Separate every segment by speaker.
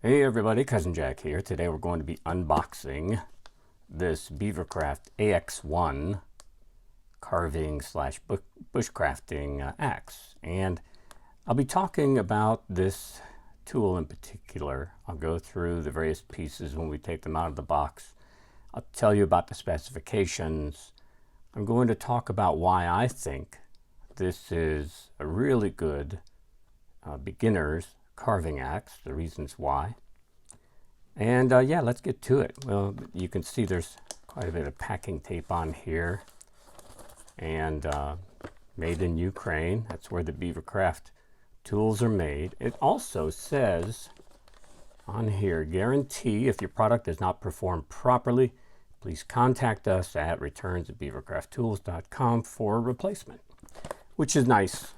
Speaker 1: Hey everybody, Cousin Jack here. Today we're going to be unboxing this BeaverCraft AX1 carving slash bushcrafting axe. And I'll be talking about this tool in particular. I'll go through the various pieces when we take them out of the box. I'll tell you about the specifications. I'm going to talk about why I think this is a really good beginner's carving axe, the reasons why. And yeah, let's get to it. Well, you can see there's quite a bit of packing tape on here, and made in Ukraine. That's where the BeaverCraft tools are made. It also says on here, guarantee if your product does not perform properly, please contact us at returns@beavercrafttools.com for a replacement, which is nice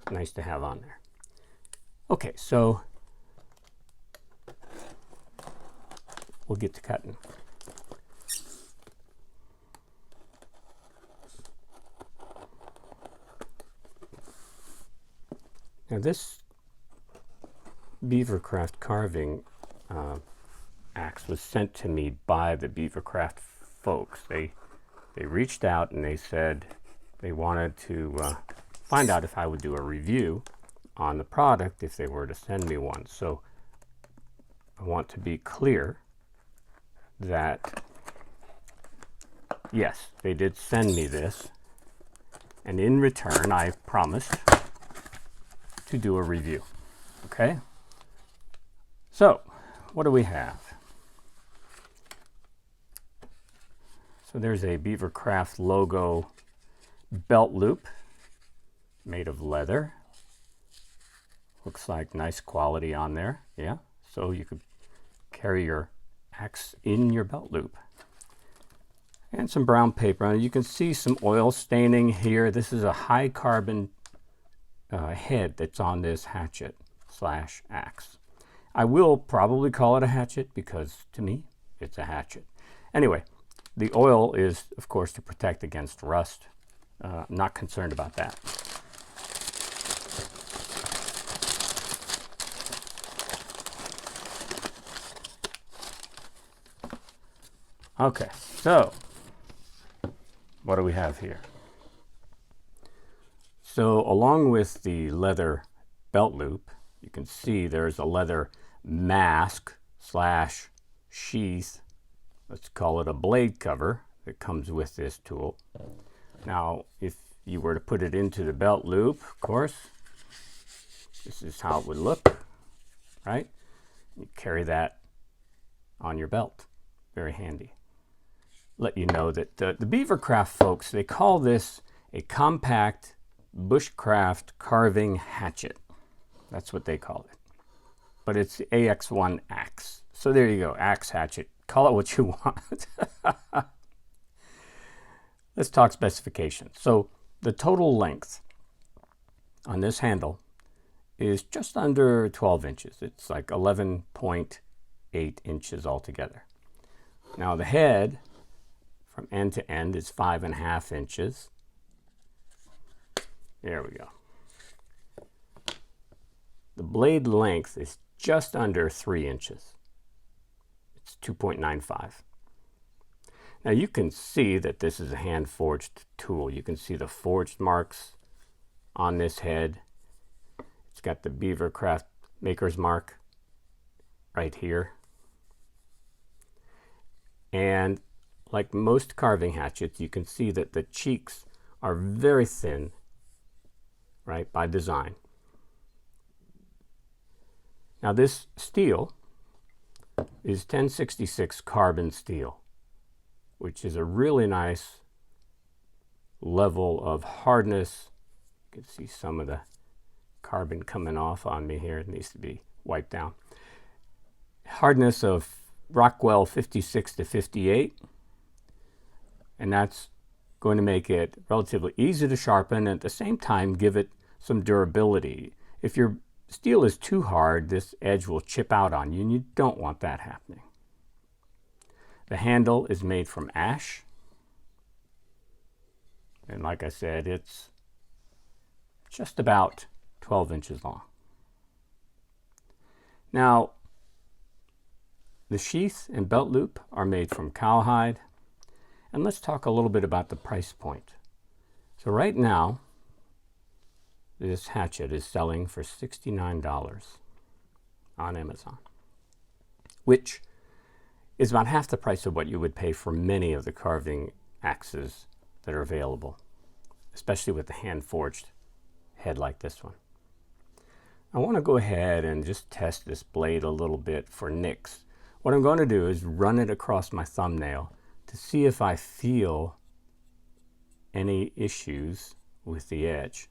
Speaker 1: to have on there. Okay, so we'll get to cutting. Now this BeaverCraft carving axe was sent to me by the BeaverCraft folks. They reached out and they said they wanted to find out if I would do a review on the product if they were to send me one. So I want to be clear that yes, they did send me this, and in return I promised to do a review. Okay, so what do we have? So there's a BeaverCraft logo belt loop made of leather. Looks like nice quality on there. Yeah, so you could carry your axe in your belt loop. And some brown paper. You can see some oil staining here. This is a high carbon head that's on this hatchet slash axe. I will probably call it a hatchet because to me it's a hatchet. Anyway, the oil is of course to protect against rust. I'm not concerned about that. Okay, so what do we have here? So along with the leather belt loop, you can see there's a leather mask slash sheath. Let's call it a blade cover that comes with this tool. Now, if you were to put it into the belt loop, of course, this is how it would look, right? You carry that on your belt. Very handy. Let you know that the BeaverCraft folks, they call this a compact bushcraft carving hatchet. That's what they call it. But it's the AX1 axe. So there you go, axe hatchet. Call it what you want. Let's talk specifications. So the total length on this handle is just under 12 inches. It's like 11.8 inches altogether. Now the head from end to end is 5.5 inches. There we go. The blade length is just under 3 inches. It's 2.95. Now you can see that this is a hand-forged tool. You can see the forged marks on this head. It's got the BeaverCraft maker's mark right here. And like most carving hatchets, you can see that the cheeks are very thin, right, by design. Now this steel is 1066 carbon steel, which is a really nice level of hardness. You can see some of the carbon coming off on me here. It needs to be wiped down. Hardness of Rockwell 56 to 58. And that's going to make it relatively easy to sharpen and at the same time give it some durability. If your steel is too hard, this edge will chip out on you, and you don't want that happening. The handle is made from ash. And like I said, it's just about 12 inches long. Now, the sheath and belt loop are made from cowhide. And let's talk a little bit about the price point. So right now, this hatchet is selling for $69 on Amazon, which is about half the price of what you would pay for many of the carving axes that are available, especially with the hand-forged head like this one. I want to go ahead and just test this blade a little bit for nicks. What I'm going to do is run it across my thumbnail to see if I feel any issues with the edge.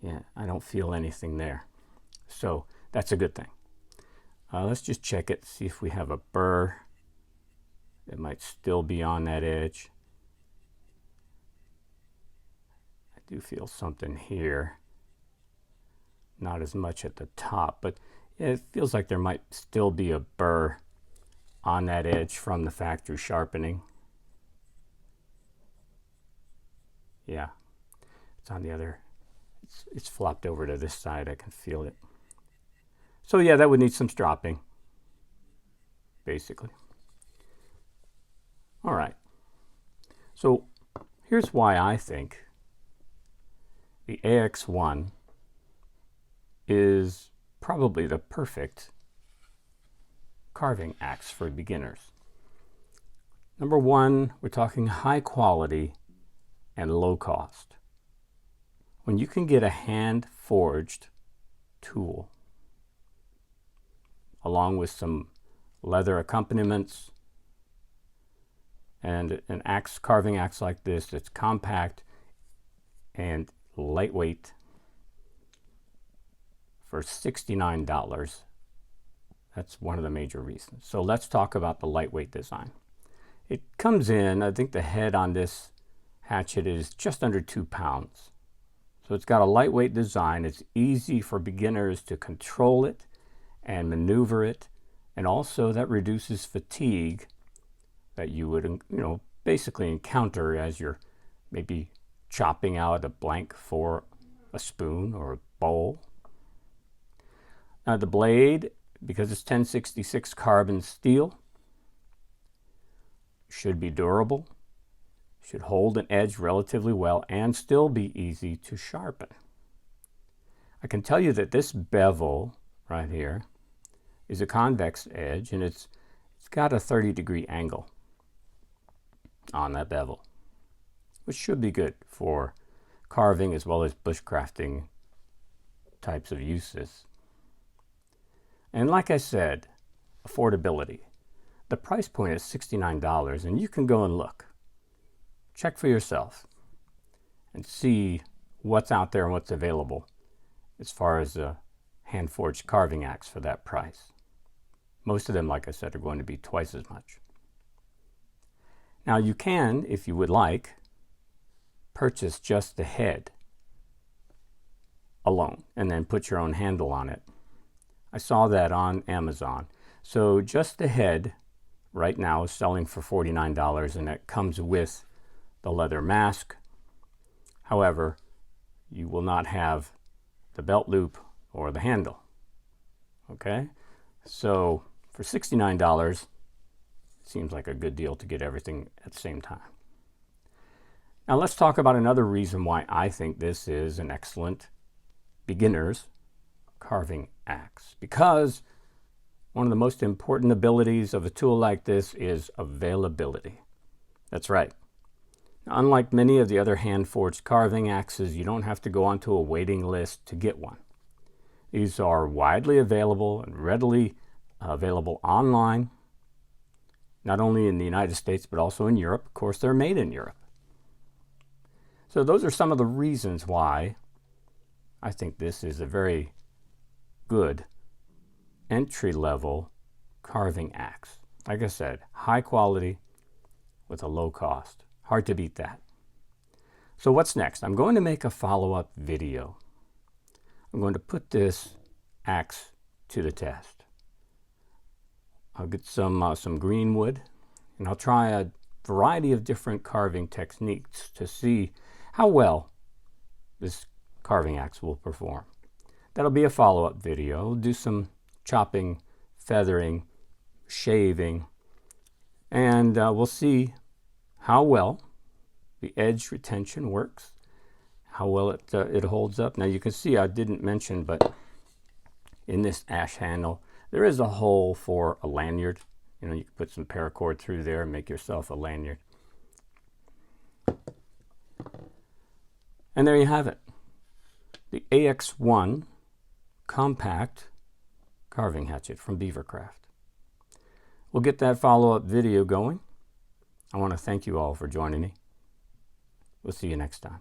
Speaker 1: Yeah, I don't feel anything there. So that's a good thing. Let's just check it, see if we have a burr that might still be on that edge. I do feel something here. Not as much at the top, but it feels like there might still be a burr on that edge from the factory sharpening. Yeah, it's on the other, it's flopped over to this side. I can feel it. So yeah, that would need some stropping, basically. All right. So here's why I think the AX1 is probably the perfect carving axe for beginners. Number one, we're talking high quality and low cost. When you can get a hand-forged tool along with some leather accompaniments and an axe, carving axe like this that's compact and lightweight for $69, that's one of the major reasons. So let's talk about the lightweight design. It comes in, I think the head on this hatchet is just under 2 pounds. So it's got a lightweight design. It's easy for beginners to control it and maneuver it, and also that reduces fatigue that you would, basically encounter as you're maybe chopping out a blank for a spoon or a bowl. Now the blade, because it's 1066 carbon steel, should be durable, should hold an edge relatively well, and still be easy to sharpen. I can tell you that this bevel right here is a convex edge, and it's got a 30-degree angle on that bevel, which should be good for carving as well as bushcrafting types of uses. And like I said, affordability. The price point is $69, and you can go and look. Check for yourself and see what's out there and what's available as far as a hand-forged carving axe for that price. Most of them, like I said, are going to be twice as much. Now you can, if you would like, purchase just the head alone and then put your own handle on it. I saw that on Amazon. So just the head right now is selling for $49, and it comes with the leather mask. However, you will not have the belt loop or the handle. Okay? So for $69, seems like a good deal to get everything at the same time. Now let's talk about another reason why I think this is an excellent beginner's carving axe. Because one of the most important abilities of a tool like this is availability. That's right. Now, unlike many of the other hand-forged carving axes, you don't have to go onto a waiting list to get one. These are widely available and readily available online, not only in the United States, but also in Europe. Of course, they're made in Europe. So those are some of the reasons why I think this is a very good entry-level carving axe. Like I said, high quality with a low cost. Hard to beat that. So what's next? I'm going to make a follow-up video. I'm going to put this axe to the test. I'll get some green wood, and I'll try a variety of different carving techniques to see how well this carving axe will perform. That'll be a follow-up video. We'll do some chopping, feathering, shaving, and we'll see how well the edge retention works, how well it holds up. Now you can see I didn't mention, but in this ash handle there is a hole for a lanyard. You know, you can put some paracord through there and make yourself a lanyard. And there you have it, the AX1 compact carving hatchet from BeaverCraft. We'll get that follow-up video going. I want to thank you all for joining me. We'll see you next time.